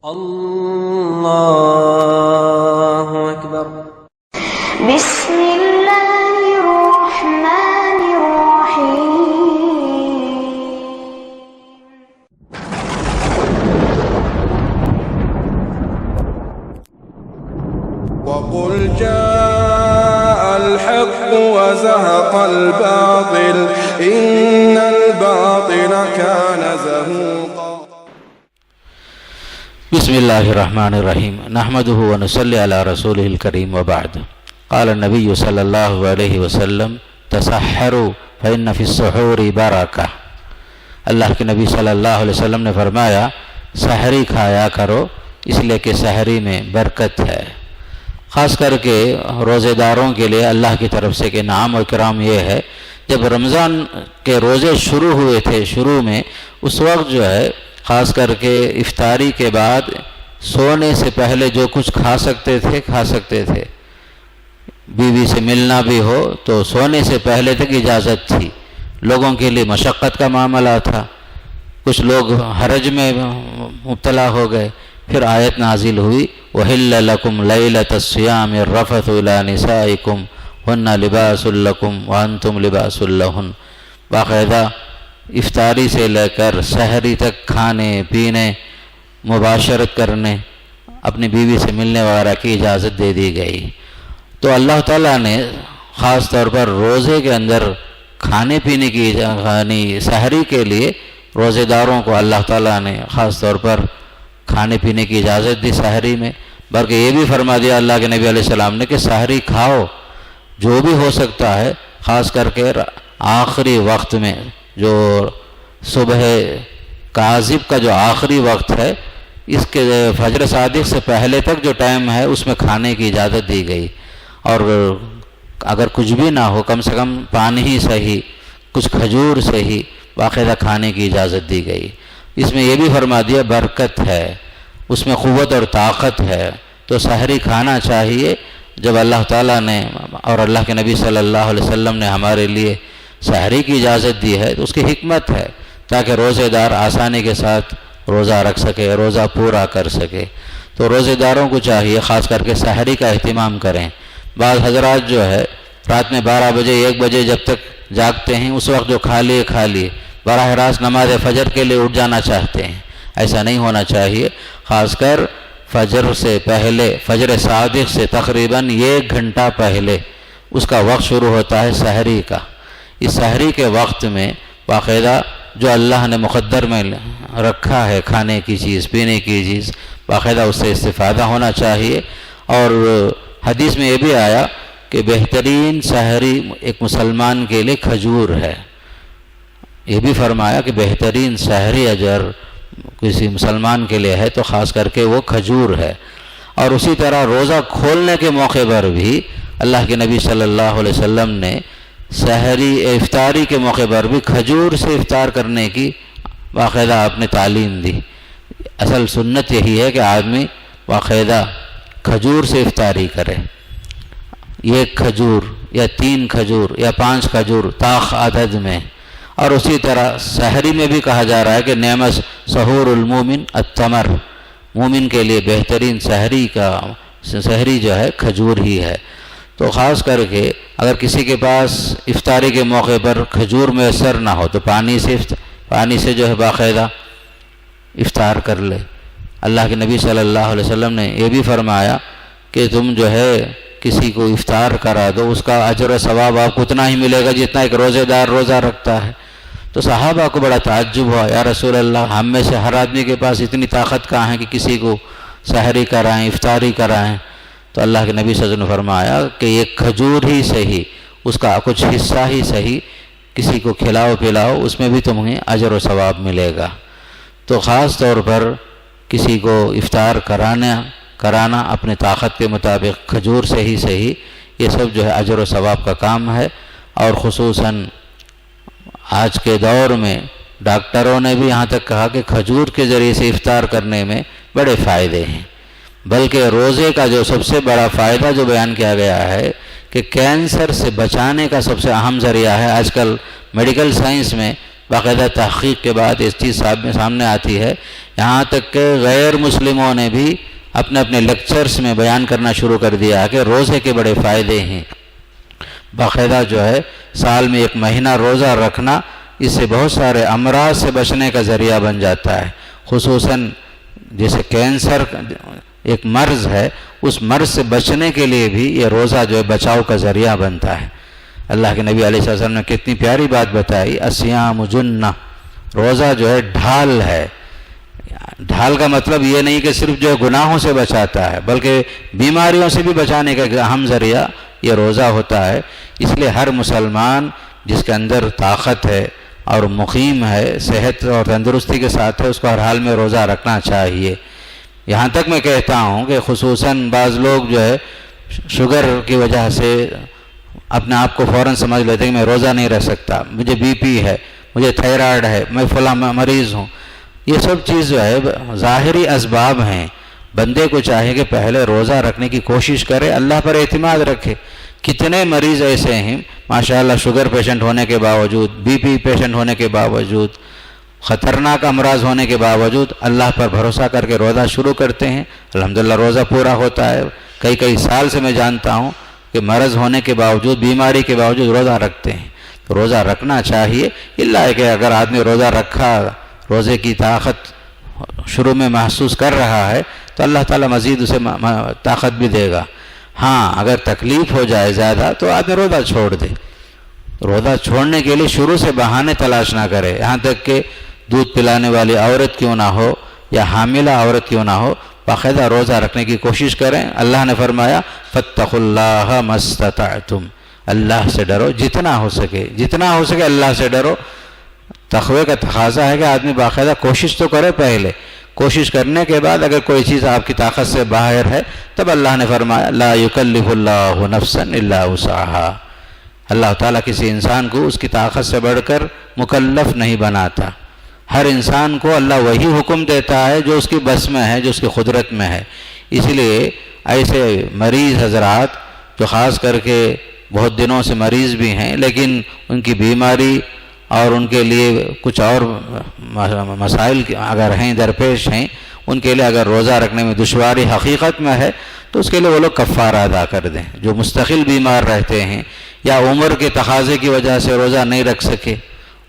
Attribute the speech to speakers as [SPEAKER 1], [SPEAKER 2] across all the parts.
[SPEAKER 1] اللہ اکبر۔
[SPEAKER 2] بسم اللہ الرحمن الرحیم۔
[SPEAKER 3] وقل جاء الحق وزهق الباطل إن الباطل كان زهوقا۔
[SPEAKER 4] بسم اللہ الرحمن الرحیم، نحمدہ ونصلی علی رسولہ الکریم وبعد۔ قال النبی صلی اللہ علیہ وسلم تسحروا فإن فی السحور برکہ۔ اللہ کے نبی صلی اللہ علیہ وسلم نے فرمایا سحری کھایا کرو اس لیے کہ سحری میں برکت ہے۔ خاص کر کے روزے داروں کے لیے اللہ کی طرف سے کہ انعام و اکرام یہ ہے، جب رمضان کے روزے شروع ہوئے تھے شروع میں، اس وقت جو ہے خاص کر کے افطاری کے بعد سونے سے پہلے جو کچھ کھا سکتے تھے، بیوی سے ملنا بھی ہو تو سونے سے پہلے تک اجازت تھی۔ لوگوں کے لیے مشقت کا معاملہ تھا، کچھ لوگ حرج میں مبتلا ہو گئے، پھر آیت نازل ہوئی وَحِلَّ لَكُمْ لَيْلَةَ الصِّيَامِ الرَّفَثُ إِلَىٰ نِسَائِكُمْ هُنَّ لِبَاسٌ لَكُمْ وَأَنْتُمْ لِبَاسٌ لَهُنَّ۔ باقاعدہ افطاری سے لے کر سحری تک کھانے پینے، مباشرت کرنے، اپنی بیوی سے ملنے وغیرہ کی اجازت دے دی گئی۔ تو اللہ تعالیٰ نے خاص طور پر روزے کے اندر کھانے پینے کی یعنی سحری کے لیے روزے داروں کو اللہ تعالیٰ نے خاص طور پر کھانے پینے کی اجازت دی سحری میں، بلکہ یہ بھی فرما دیا اللہ کے نبی علیہ السلام نے کہ سحری کھاؤ جو بھی ہو سکتا ہے، خاص کر کے آخری وقت میں، جو صبح کاذب کا جو آخری وقت ہے، اس کے فجر صادق سے پہلے تک جو ٹائم ہے اس میں کھانے کی اجازت دی گئی، اور اگر کچھ بھی نہ ہو کم سے کم پانی ہی صحیح، کچھ کھجور سے ہی باقاعدہ کھانے کی اجازت دی گئی۔ اس میں یہ بھی فرما دیا برکت ہے، اس میں قوت اور طاقت ہے، تو سحری کھانا چاہیے۔ جب اللہ تعالیٰ نے اور اللہ کے نبی صلی اللہ علیہ وسلم نے ہمارے لیے سحری کی اجازت دی ہے تو اس کی حکمت ہے تاکہ روزے دار آسانی کے ساتھ روزہ رکھ سکے، روزہ پورا کر سکے۔ تو روزے داروں کو چاہیے خاص کر کے سحری کا اہتمام کریں۔ بعض حضرات جو ہے رات میں 12 بجے 1 بجے جب تک جاگتے ہیں، اس وقت جو کھا لیے براہ راست نماز فجر کے لیے اٹھ جانا چاہتے ہیں، ایسا نہیں ہونا چاہیے۔ خاص کر فجر سے پہلے، فجر صادق سے تقریباً 1 گھنٹہ پہلے اس کا وقت شروع ہوتا ہے سحری کا۔ اس سحری کے وقت میں باقاعدہ جو اللہ نے مقدر میں رکھا ہے کھانے کی چیز، پینے کی چیز، باقاعدہ اس سے استفادہ ہونا چاہیے۔ اور حدیث میں یہ بھی آیا کہ بہترین سحری ایک مسلمان کے لیے کھجور ہے۔ یہ بھی فرمایا کہ بہترین سحری اجر کسی مسلمان کے لیے ہے تو خاص کر کے وہ کھجور ہے۔ اور اسی طرح روزہ کھولنے کے موقع پر بھی اللہ کے نبی صلی اللہ علیہ وسلم نے سحری افطاری کے موقع پر بھی کھجور سے افطار کرنے کی باقاعدہ آپ نے تعلیم دی۔ اصل سنت یہی ہے کہ آدمی باقاعدہ کھجور سے افطاری کرے، 1 کھجور یا 3 کھجور یا 5 کھجور طاق عدد میں۔ اور اسی طرح سحری میں بھی کہا جا رہا ہے کہ نعم سحور المومن التمر، مومن کے لیے بہترین سحری جو ہے کھجور ہی ہے۔ تو خاص کر کے اگر کسی کے پاس افطاری کے موقع پر کھجور میسر نہ ہو تو پانی سے جو ہے باقاعدہ افطار کر لے۔ اللہ کے نبی صلی اللہ علیہ وسلم نے یہ بھی فرمایا کہ تم جو ہے کسی کو افطار کرا دو، اس کا اجر و ثواب آپ کو اتنا ہی ملے گا جتنا ایک روزے دار روزہ رکھتا ہے۔ تو صحابہ کو بڑا تعجب ہوا، یا رسول اللہ ہم میں سے ہر آدمی کے پاس اتنی طاقت کہاں ہے کہ کسی کو سحری کرائیں، افطاری کرائیں؟ تو اللہ کے نبی صلی اللہ علیہ وسلم نے فرمایا کہ یہ کھجور ہی صحیح، اس کا کچھ حصہ ہی صحیح کسی کو کھلاؤ پلاؤ، اس میں بھی تمہیں اجر و ثواب ملے گا۔ تو خاص طور پر کسی کو افطار کرانا اپنے طاقت کے مطابق کھجور سے ہی صحیح، یہ سب جو ہے اجر و ثواب کا کام ہے۔ اور خصوصاً آج کے دور میں ڈاکٹروں نے بھی یہاں تک کہا کہ کھجور کے ذریعے سے افطار کرنے میں بڑے فائدے ہیں، بلکہ روزے کا جو سب سے بڑا فائدہ جو بیان کیا گیا ہے کہ کینسر سے بچانے کا سب سے اہم ذریعہ ہے۔ آج کل میڈیکل سائنس میں باقاعدہ تحقیق کے بعد اس چیز سامنے آتی ہے، یہاں تک کہ غیر مسلموں نے بھی اپنے اپنے لیکچرز میں بیان کرنا شروع کر دیا کہ روزے کے بڑے فائدے ہیں۔ باقاعدہ جو ہے سال میں 1 مہینہ روزہ رکھنا اس سے بہت سارے امراض سے بچنے کا ذریعہ بن جاتا ہے، خصوصاً جیسے کینسر ایک مرض ہے، اس مرض سے بچنے کے لیے بھی یہ روزہ جو ہے بچاؤ کا ذریعہ بنتا ہے۔ اللہ کے نبی علیہ السلام نے کتنی پیاری بات بتائی، الصیام جنہ، روزہ جو ہے ڈھال ہے۔ ڈھال کا مطلب یہ نہیں کہ صرف جو گناہوں سے بچاتا ہے، بلکہ بیماریوں سے بھی بچانے کا اہم ذریعہ یہ روزہ ہوتا ہے۔ اس لیے ہر مسلمان جس کے اندر طاقت ہے اور مقیم ہے، صحت اور تندرستی کے ساتھ ہے، اس کو ہر حال میں روزہ رکھنا چاہیے۔ یہاں تک میں کہتا ہوں کہ خصوصاً بعض لوگ جو ہے شوگر کی وجہ سے اپنے آپ کو فوراً سمجھ لیتے ہیں کہ میں روزہ نہیں رہ سکتا، مجھے بی پی ہے، مجھے تھائرائیڈ ہے، میں فلاں مریض ہوں۔ یہ سب چیز جو ہے ظاہری اسباب ہیں۔ بندے کو چاہیے کہ پہلے روزہ رکھنے کی کوشش کرے، اللہ پر اعتماد رکھے۔ کتنے مریض ایسے ہیں ماشاءاللہ، شوگر پیشنٹ ہونے کے باوجود، بی پی پیشنٹ ہونے کے باوجود، خطرناک امراض ہونے کے باوجود اللہ پر بھروسہ کر کے روزہ شروع کرتے ہیں، الحمدللہ روزہ پورا ہوتا ہے۔ کئی سال سے میں جانتا ہوں کہ مرض ہونے کے باوجود، بیماری کے باوجود روزہ رکھتے ہیں۔ تو روزہ رکھنا چاہیے، اللہ ہے کہ اگر آدمی روزہ رکھا، روزے کی طاقت شروع میں محسوس کر رہا ہے تو اللہ تعالیٰ مزید اسے طاقت بھی دے گا۔ ہاں اگر تکلیف ہو جائے زیادہ تو آدمی روزہ چھوڑ دے۔ روزہ چھوڑنے کے لیے شروع سے بہانے تلاش نہ کرے، یہاں تک کہ دودھ پلانے والی عورت کیوں نہ ہو یا حاملہ عورت کیوں نہ ہو، باقاعدہ روزہ رکھنے کی کوشش کریں۔ اللہ نے فرمایا فاتقوا اللہ ما استطعتم، اللہ سے ڈرو جتنا ہو سکے، جتنا ہو سکے اللہ سے ڈرو۔ تقوی کا تقاضا ہے کہ آدمی باقاعدہ کوشش تو کرے، پہلے کوشش کرنے کے بعد اگر کوئی چیز آپ کی طاقت سے باہر ہے تب اللہ نے فرمایا لا یکلف اللہ نفسا الا وسعها، اللہ تعالیٰ کسی انسان کو اس کی طاقت سے بڑھ کر مکلف نہیں بناتا۔ ہر انسان کو اللہ وہی حکم دیتا ہے جو اس کی بس میں ہے، جو اس کی قدرت میں ہے۔ اس لیے ایسے مریض حضرات جو خاص کر کے بہت دنوں سے مریض بھی ہیں لیکن ان کی بیماری اور ان کے لیے کچھ اور مسائل اگر ہیں، درپیش ہیں، ان کے لیے اگر روزہ رکھنے میں دشواری حقیقت میں ہے تو اس کے لیے وہ لوگ کفارہ ادا کر دیں۔ جو مستقل بیمار رہتے ہیں یا عمر کے تقاضے کی وجہ سے روزہ نہیں رکھ سکے،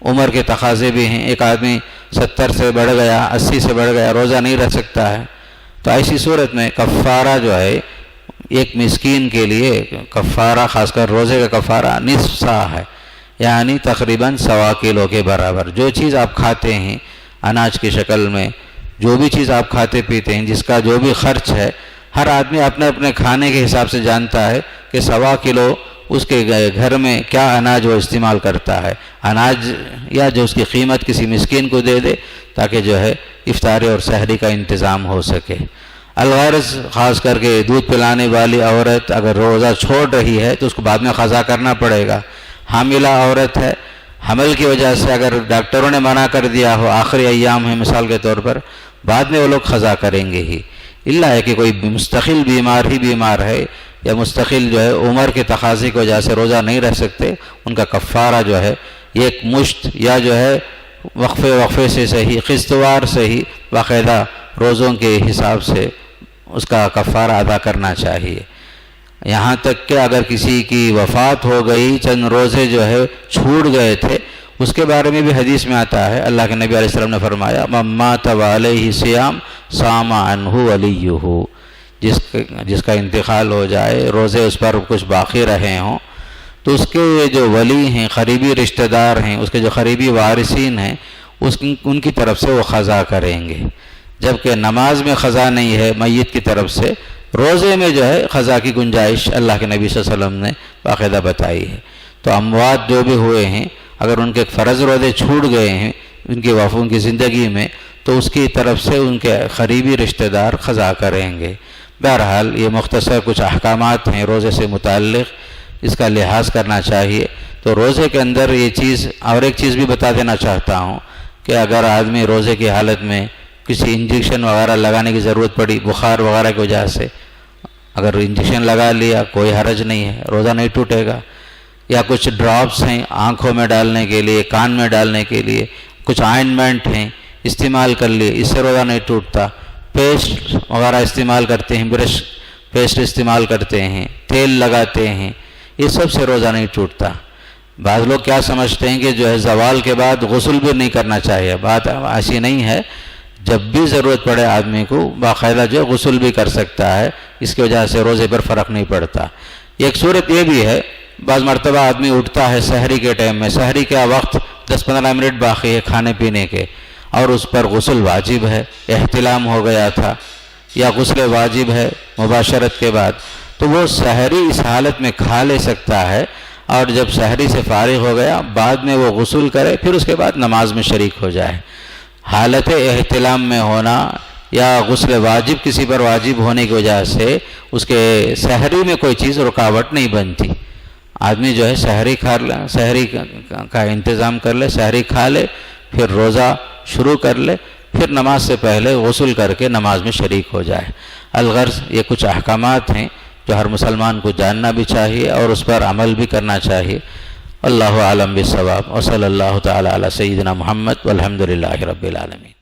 [SPEAKER 4] عمر کے تقاضے بھی ہیں، ایک آدمی 70 سے بڑھ گیا، 80 سے بڑھ گیا، روزہ نہیں رکھ سکتا ہے، تو ایسی صورت میں کفارہ جو ہے ایک مسکین کے لیے کفارہ، خاص کر روزے کا کفارہ نصف سا ہے، یعنی تقریباً 1.25 کلو کے برابر۔ جو چیز آپ کھاتے ہیں اناج کی شکل میں، جو بھی چیز آپ کھاتے پیتے ہیں، جس کا جو بھی خرچ ہے، ہر آدمی اپنے اپنے کھانے کے حساب سے جانتا ہے کہ 1.25 کلو اس کے گھر میں کیا اناج وہ استعمال کرتا ہے، اناج یا جو اس کی قیمت کسی مسکین کو دے دے تاکہ جو ہے افطاری اور سحری کا انتظام ہو سکے۔ الغرض خاص کر کے دودھ پلانے والی عورت اگر روزہ چھوڑ رہی ہے تو اس کو بعد میں قضا کرنا پڑے گا۔ حاملہ عورت ہے، حمل کی وجہ سے اگر ڈاکٹروں نے منع کر دیا ہو، آخری ایام ہے مثال کے طور پر، بعد میں وہ لوگ قضا کریں گے ہی۔ اللہ ہے کہ کوئی مستقل بیمار ہے یا مستقل جو ہے عمر کے تقاضے کی وجہ سے روزہ نہیں رہ سکتے، ان کا کفارہ جو ہے ایک مشت یا جو ہے وقفے سے صحیح، قسطوار سے ہی باقاعدہ روزوں کے حساب سے اس کا کفارہ ادا کرنا چاہیے۔ یہاں تک کہ اگر کسی کی وفات ہو گئی، چند روزے جو ہے چھوٹ گئے تھے، اس کے بارے میں بھی حدیث میں آتا ہے، اللہ کے نبی علیہ السلام نے فرمایا من مات وعلیہ صیام صام عنہ ولیہ، جس کا انتقال ہو جائے، روزے اس پر کچھ باقی رہے ہوں تو اس کے جو ولی ہیں، قریبی رشتہ دار ہیں، اس کے جو قریبی وارثین ہیں، ان کی طرف سے وہ قضا کریں گے۔ جبکہ نماز میں قضا نہیں ہے میت کی طرف سے، روزے میں جو ہے قضا کی گنجائش اللہ کے نبی صلی اللہ علیہ وسلم نے باقاعدہ بتائی ہے۔ تو اموات جو بھی ہوئے ہیں، اگر ان کے فرض روزے چھوٹ گئے ہیں ان کی زندگی میں، تو اس کی طرف سے ان کے قریبی رشتہ دار قضا کریں گے۔ بہرحال یہ مختصر کچھ احکامات ہیں روزے سے متعلق، اس کا لحاظ کرنا چاہیے۔ تو روزے کے اندر یہ چیز، اور ایک چیز بھی بتا دینا چاہتا ہوں کہ اگر آدمی روزے کی حالت میں کسی انجیکشن وغیرہ لگانے کی ضرورت پڑی بخار وغیرہ کی وجہ سے، اگر انجیکشن لگا لیا کوئی حرج نہیں ہے، روزہ نہیں ٹوٹے گا۔ یا کچھ ڈراپس ہیں آنکھوں میں ڈالنے کے لیے، کان میں ڈالنے کے لیے، کچھ آئنمنٹ ہیں استعمال کر لیے، اس سے روزہ نہیں ٹوٹتا۔ پیسٹ وغیرہ استعمال کرتے ہیں، برش پیسٹ استعمال کرتے ہیں، تیل لگاتے ہیں، یہ سب سے روزہ نہیں ٹوٹتا۔ بعض لوگ کیا سمجھتے ہیں کہ جو ہے زوال کے بعد غسل بھی نہیں کرنا چاہیے، بات ایسی نہیں ہے، جب بھی ضرورت پڑے آدمی کو باقاعدہ جو ہے غسل بھی کر سکتا ہے، اس کی وجہ سے روزے پر فرق نہیں پڑتا۔ ایک صورت یہ بھی ہے، بعض مرتبہ آدمی اٹھتا ہے سحری کے ٹائم میں، سحری کا وقت 10-15 منٹ باقی ہے کھانے پینے کے، اور اس پر غسل واجب ہے، احتلام ہو گیا تھا یا غسل واجب ہے مباشرت کے بعد، تو وہ سحری اس حالت میں کھا لے سکتا ہے، اور جب سحری سے فارغ ہو گیا بعد میں وہ غسل کرے، پھر اس کے بعد نماز میں شریک ہو جائے۔ حالت احتلام میں ہونا یا غسل واجب کسی پر واجب ہونے کی وجہ سے اس کے سحری میں کوئی چیز رکاوٹ نہیں بنتی۔ آدمی جو ہے سحری کھا لے، سحری کا انتظام کر لے، سحری کھا لے، پھر روزہ شروع کر لے، پھر نماز سے پہلے غسل کر کے نماز میں شریک ہو جائے۔ الغرض یہ کچھ احکامات ہیں جو ہر مسلمان کو جاننا بھی چاہیے اور اس پر عمل بھی کرنا چاہیے۔ اللہ عالم بالصواب، وصلی اللہ تعالی علی سیدنا محمد والحمد للہ رب العالمین۔